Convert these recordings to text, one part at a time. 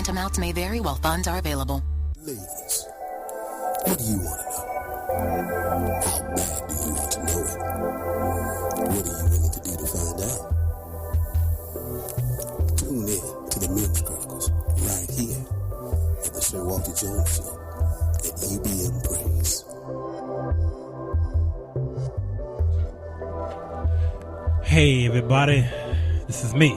Grant amounts may vary while funds are available. Ladies, what do you want to know? How bad do you want to know it? What are you willing to do to find out? Tune in to the Men's Chronicles right here at the Sir Walter Jones Show at UBM Praise. Hey everybody, this is me,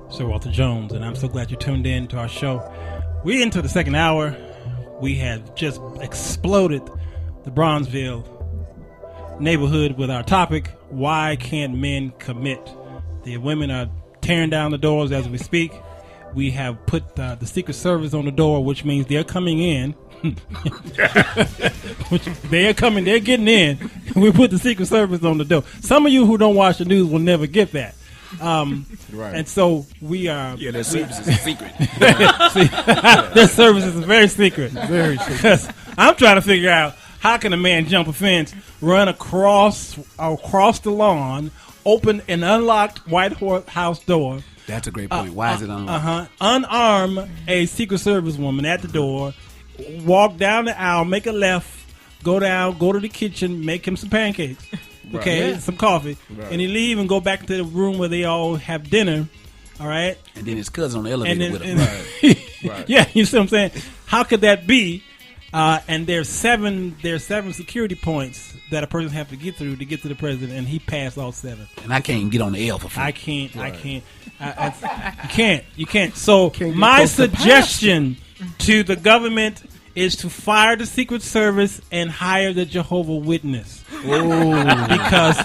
Sir Walter Jones, and I'm so glad you tuned in to our show. We're into the second hour. We have just exploded the Bronzeville neighborhood with our topic, why can't men commit? The women are tearing down the doors as we speak. We have put the Secret Service on the door, which means they're coming in. They're getting in. We put the Secret Service on the door. Some of you who don't watch the news will never get that. Right. And so we are. Yeah, their service is a secret. Their service is very secret. Very secret. Because I'm trying to figure out how can a man jump a fence, run across the lawn, open an unlocked White House door. That's a great point. Why is it unlocked? Unarm a Secret Service woman at the door, walk down the aisle, make a left, go to the kitchen, make him some pancakes. Okay, some coffee, and he leave and go back to the room where they all have dinner. All right, and then his cousin on the elevator with him. Right. Yeah, you see what I'm saying? How could that be? And there's seven security points that a person have to get through to get to the president, and he passed all 7. And I can't get on the L for free. I can't. You can't. So my suggestion to the government is to fire the Secret Service and hire the Jehovah's Witness. Because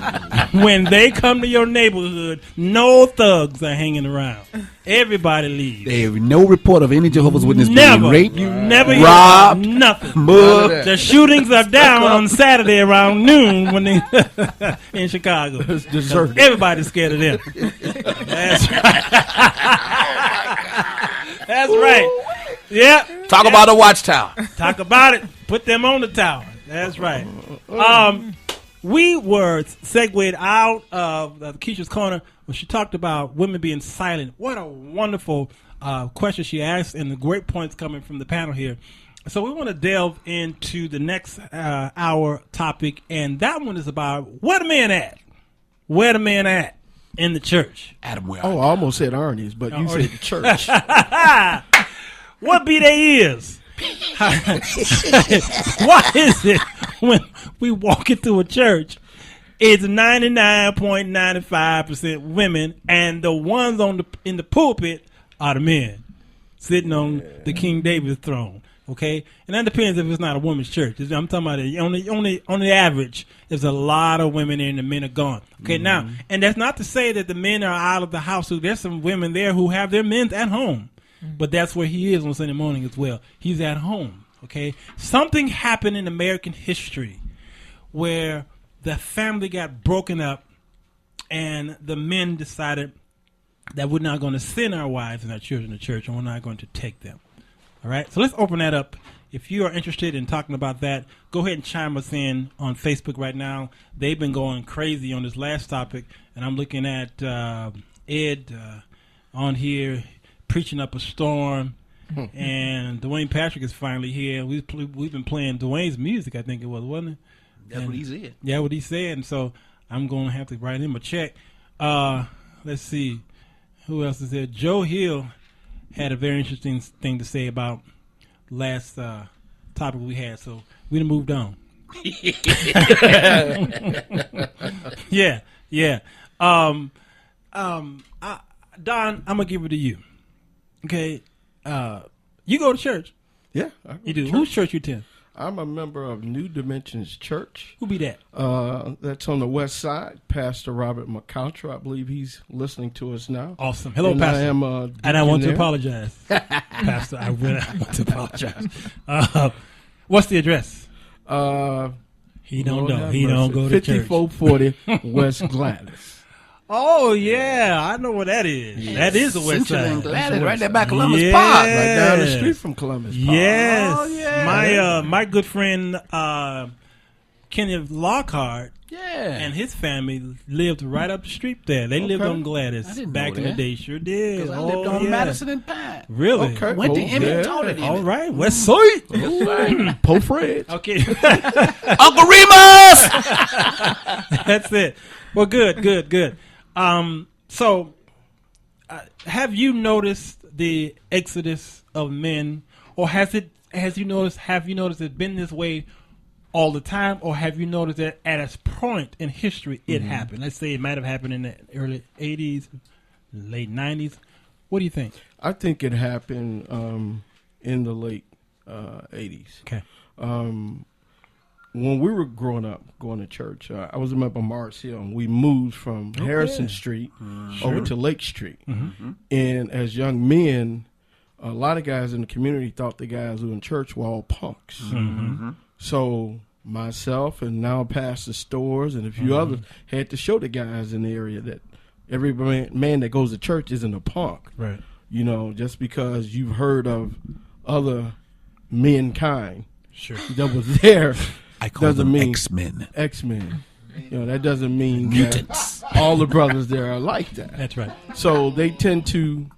when they come to your neighborhood, no thugs are hanging around. Everybody leaves. There is no report of any Jehovah's Witness being raped, you never robbed, nothing. Mugged. The shootings are down on Saturday around noon when they in Chicago. Everybody's scared of them. That's right. That's right. Yeah. Talk about the watchtower. Talk about it. Put them on the tower. That's right. We were segued out of Keisha's Corner when she talked about women being silent. What a wonderful question she asked, and the great points coming from the panel here. So we want to delve into the next hour topic, and that one is about where the men at? Where the men at in the church? Adam, where? I almost said Arnie's, but you said the church. What be they ears? Why is it when we walk into a church, it's 99.95% women, and the ones in the pulpit are the men sitting on the King David's throne? Okay, and that depends if it's not a woman's church. I'm talking about on the average, there's a lot of women there and the men are gone. Okay, now, and that's not to say that the men are out of the house. So there's some women there who have their men at home. But that's where he is on Sunday morning as well. He's at home, okay? Something happened in American history where the family got broken up and the men decided that we're not going to send our wives and our children to church, and we're not going to take them, all right? So let's open that up. If you are interested in talking about that, go ahead and chime us in on Facebook right now. They've been going crazy on this last topic, and I'm looking at Ed on here, preaching up a storm, and Dwayne Patrick is finally here. We've been playing Dwayne's music, I think it was, wasn't it? That's what he said. Yeah, what he said. And so I'm going to have to write him a check. Let's see. Who else is there? Joe Hill had a very interesting thing to say about last topic we had. So we done moved on. Yeah. Don, I'm going to give it to you. Okay, you go to church. Yeah, you do. Whose church you attend? I'm a member of New Dimensions Church. Who be that? That's on the west side. Pastor Robert McCoucher, I believe he's listening to us now. Awesome. Hello, and Pastor. I am and I want to apologize, Pastor. I want to apologize. What's the address? He don't know. He don't go to church. 5440 West Gladys. Oh, yeah. I know where that is. Yes. That is the west side. Gladys, right there by Columbus Park. Right down the street from Columbus Park. Yes. Oh, yeah. My good friend Kenneth Lockhart and his family lived right up the street there. They lived on Gladys back in the day. Sure did. I lived on Madison and Pine. Really? Okay. Went to Emmett, taught it. All right. West Side. Po Fred. Okay. Uncle Remus! That's it. Well, good. So, have you noticed the exodus of men, or have you noticed it's been this way all the time, or have you noticed that at a point in history it happened? Let's say it might have happened in the early 80s, late 90s. What do you think? I think it happened in the late 80s. Okay. When we were growing up, going to church, I was a member of Mars Hill, and we moved from Harrison Street over to Lake Street. And as young men, a lot of guys in the community thought the guys who were in church were all punks. So myself and now Pastor Stores and a few others had to show the guys in the area that every man that goes to church isn't a punk. Right. You know, just because you've heard of other mankind that was there. I call doesn't them mean X-Men. X-Men. You know, that doesn't mean Mutants. that all the brothers there are like that. That's right. So they tend to,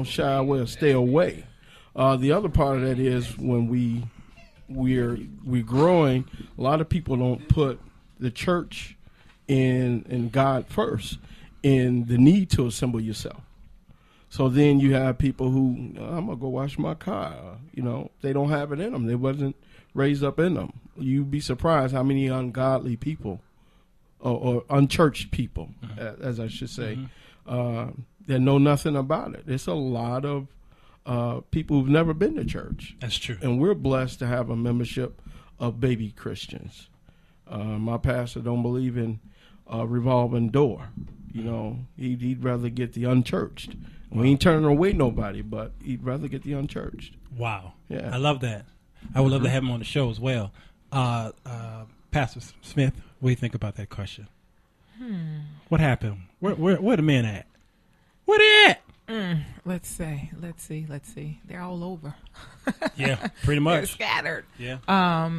shy away or stay away. The other part of that is when we're growing, a lot of people don't put the church and God first in the need to assemble yourself. So then you have people who, I'm going to go wash my car. They don't have it in them. They wasn't raised up in them. You'd be surprised how many ungodly people or unchurched people, as I should say, that know nothing about it. It's a lot of people who've never been to church. That's true. And we're blessed to have a membership of baby Christians. My pastor don't believe in a revolving door. He'd rather get the unchurched. We ain't turning away nobody, but he'd rather get the unchurched. Wow. Yeah. I love that. I would love to have him on the show as well. Pastor Smith, what do you think about that question? What happened? Where the men at? Where they at? Let's see. They're all over. Yeah, pretty much. They're scattered. Yeah. I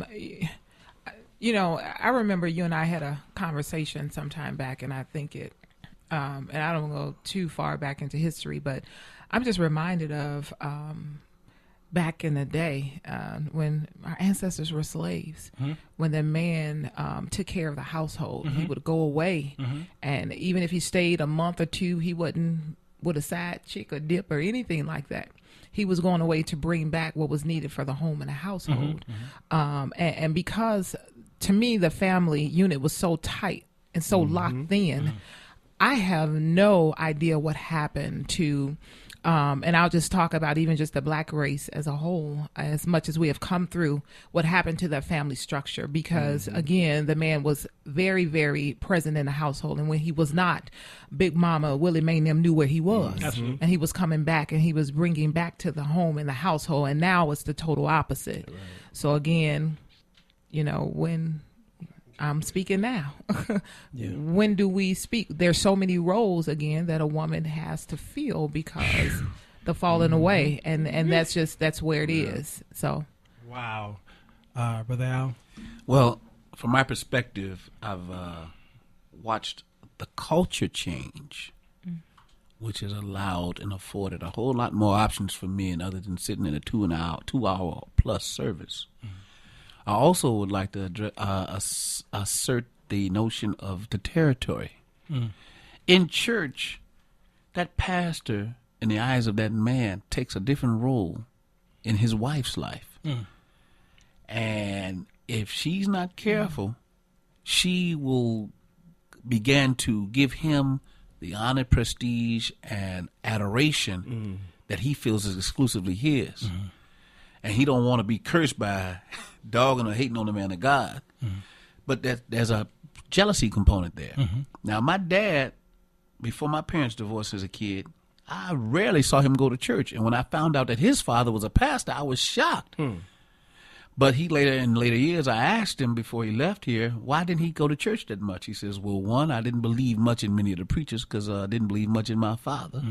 remember you and I had a conversation sometime back, and I think it, and I don't go too far back into history, but I'm just reminded of back in the day when our ancestors were slaves, when the man took care of the household. He would go away, and even if he stayed a month or two, he wouldn't with a side chick or dip or anything like that. He was going away to bring back what was needed for the home and the household. And because, to me, the family unit was so tight and so locked in, I have no idea what happened to, and I'll just talk about even just the black race as a whole, as much as we have come through, what happened to that family structure. Because, again, the man was very, very present in the household. And when he was not, Big Mama, Willie Mae and them knew where he was. And he was coming back, and he was bringing back to the home and the household. And now it's the total opposite. Right. So, again, when I'm speaking now. When do we speak? There's so many roles, again, that a woman has to fill because the falling away. And that's where it is. So. Wow. Brother Al? Well, from my perspective, I've watched the culture change, which has allowed and afforded a whole lot more options for men other than sitting in a 2 hour plus service. I also would like to assert the notion of the territory. In church, that pastor, in the eyes of that man, takes a different role in his wife's life. And if she's not careful, she will begin to give him the honor, prestige, and adoration that he feels is exclusively his. And he don't want to be cursed by dogging or hating on the man of God. But there's a jealousy component there. Now, my dad, before my parents divorced as a kid, I rarely saw him go to church. And when I found out that his father was a pastor, I was shocked. But in later years, I asked him before he left here, why didn't he go to church that much? He says, well, one, I didn't believe much in many of the preachers because I didn't believe much in my father.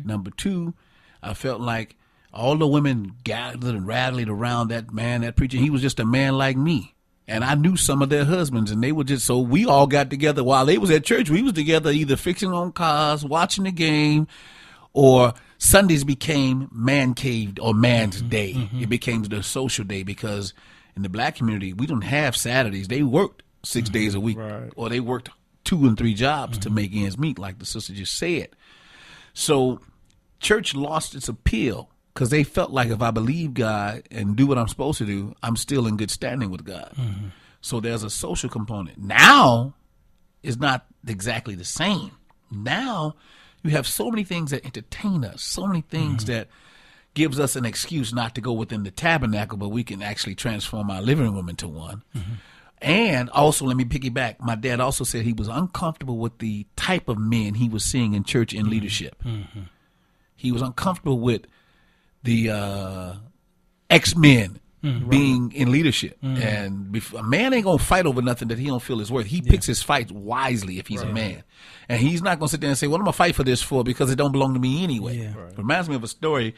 Number two, I felt like all the women gathered and rallied around that man, that preacher. He was just a man like me. And I knew some of their husbands, and they were just, so we all got together while they was at church. We was together either fixing on cars, watching the game, or Sundays became man cave or man's day. It became the social day because in the black community, we don't have Saturdays. They worked 6 days a week, or they worked 2 and 3 jobs to make ends meet, like the sister just said. So church lost its appeal because they felt like if I believe God and do what I'm supposed to do, I'm still in good standing with God. So there's a social component. Now it's not exactly the same. Now you have so many things that entertain us, so many things that gives us an excuse not to go within the tabernacle, but we can actually transform our living room into one. And also, let me piggyback. My dad also said he was uncomfortable with the type of men he was seeing in church in leadership. He was uncomfortable with the ex-men being in leadership. And a man ain't going to fight over nothing that he don't feel is worth. He picks his fights wisely if he's a man. And he's not going to sit there and say, what am I going to fight for this for because it don't belong to me anyway. It reminds me of a story.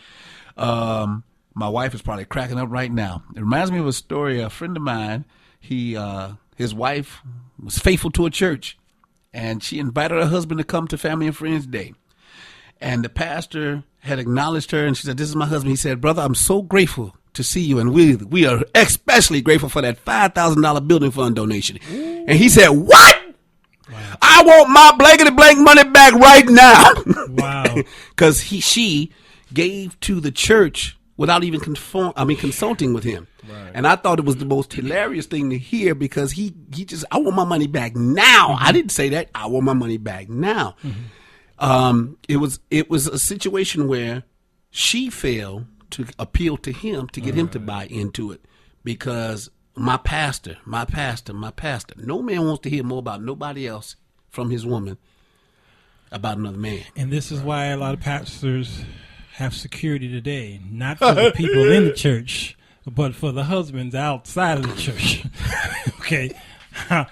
My wife is probably cracking up right now. It reminds me of a story. A friend of mine, his wife was faithful to a church, and she invited her husband to come to Family and Friends Day. And the pastor had acknowledged her, and she said, this is my husband. He said, brother, I'm so grateful to see you, and we are especially grateful for that $5,000 building fund donation. And he said, what? Wow. I want my blankety blank money back right now. Wow. Because she gave to the church without even consulting with him. Right. And I thought it was the most hilarious thing to hear because he just, I want my money back now. I didn't say that. I want my money back now. It was a situation where she failed to appeal to him to get him to buy into it because my pastor. No man wants to hear more about nobody else from his woman about another man. And this is why a lot of pastors have security today, not for the people in the church, but for the husbands outside of the church. Okay. How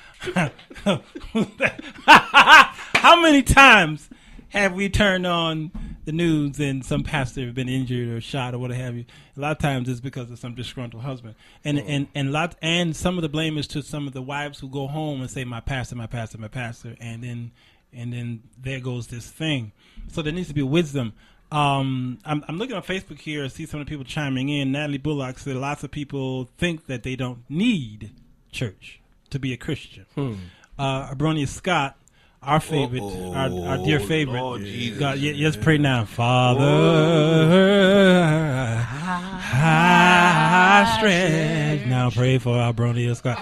many times have we turned on the news and some pastor has been injured or shot or what have you? A lot of times it's because of some disgruntled husband. And some of the blame is to some of the wives who go home and say, my pastor, and then there goes this thing. So there needs to be wisdom. I'm looking on Facebook here and see some of the people chiming in. Natalie Bullock said lots of people think that they don't need church to be a Christian. Abronia Scott, our favorite, our dear favorite. Lord Jesus. God, let's pray now. Father, I stretch. Now pray for Abronia Scott.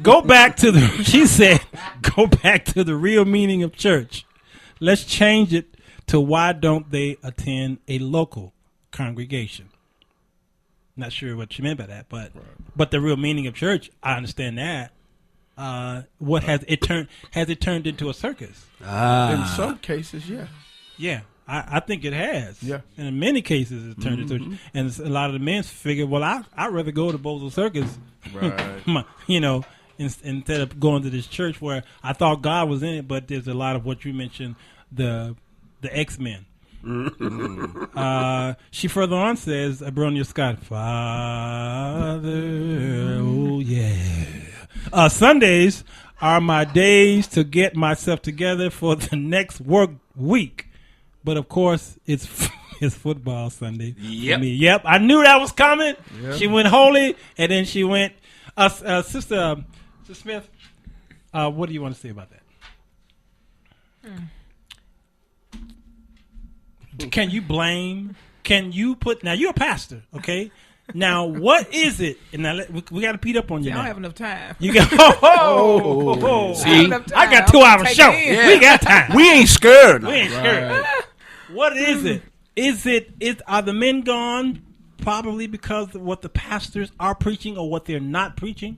Go back to she said, go back to the real meaning of church. Let's change it to why don't they attend a local congregation? Not sure what you meant by that, but the real meaning of church, I understand that. What has it turned? Has it turned into a circus? In some cases, yeah. Yeah, I think it has. Yeah. And in many cases, it's turned into. And a lot of the men figure, well, I'd rather go to Bozo Circus, Right. instead of going to this church where I thought God was in it, but there's a lot of what you mentioned, the X-Men. She further on says, Abronia Scott, Father, oh yeah. Sundays are my days to get myself together for the next work week. But of course, it's football Sunday. Yep. For me. Yep. I knew that was coming. Yep. She went holy, and then she went. Sister Smith, what do you want to say about that? Can you blame? Can you put? Now you're a pastor, okay? Now what is it? And now we got to beat up on you. I now. don't have enough time. You got. See? I got 2 hour show. Yeah. We got time. We ain't scared. We ain't scared. What is it? Are the men gone? Probably because of what the pastors are preaching or what they're not preaching.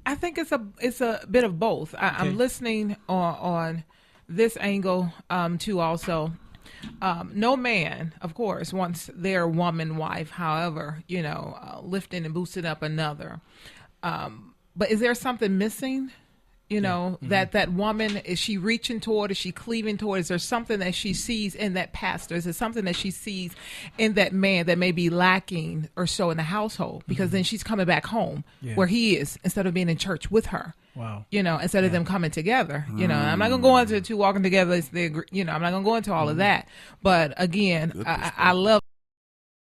I think it's a bit of both. I'm listening on this angle too. Also, no man, of course, wants their woman wife. However, lifting and boosting up another. But is there something missing You know, that woman, is she reaching toward? Is she cleaving toward? Is there something that she sees in that pastor? Is there something that she sees in that man that may be lacking or so in the household? Because then she's coming back home where he is instead of being in church with her. Wow. You know, instead of them coming together. You know, I'm not going to go into two walking together. You know, I'm not going to go into all of that. But again, I love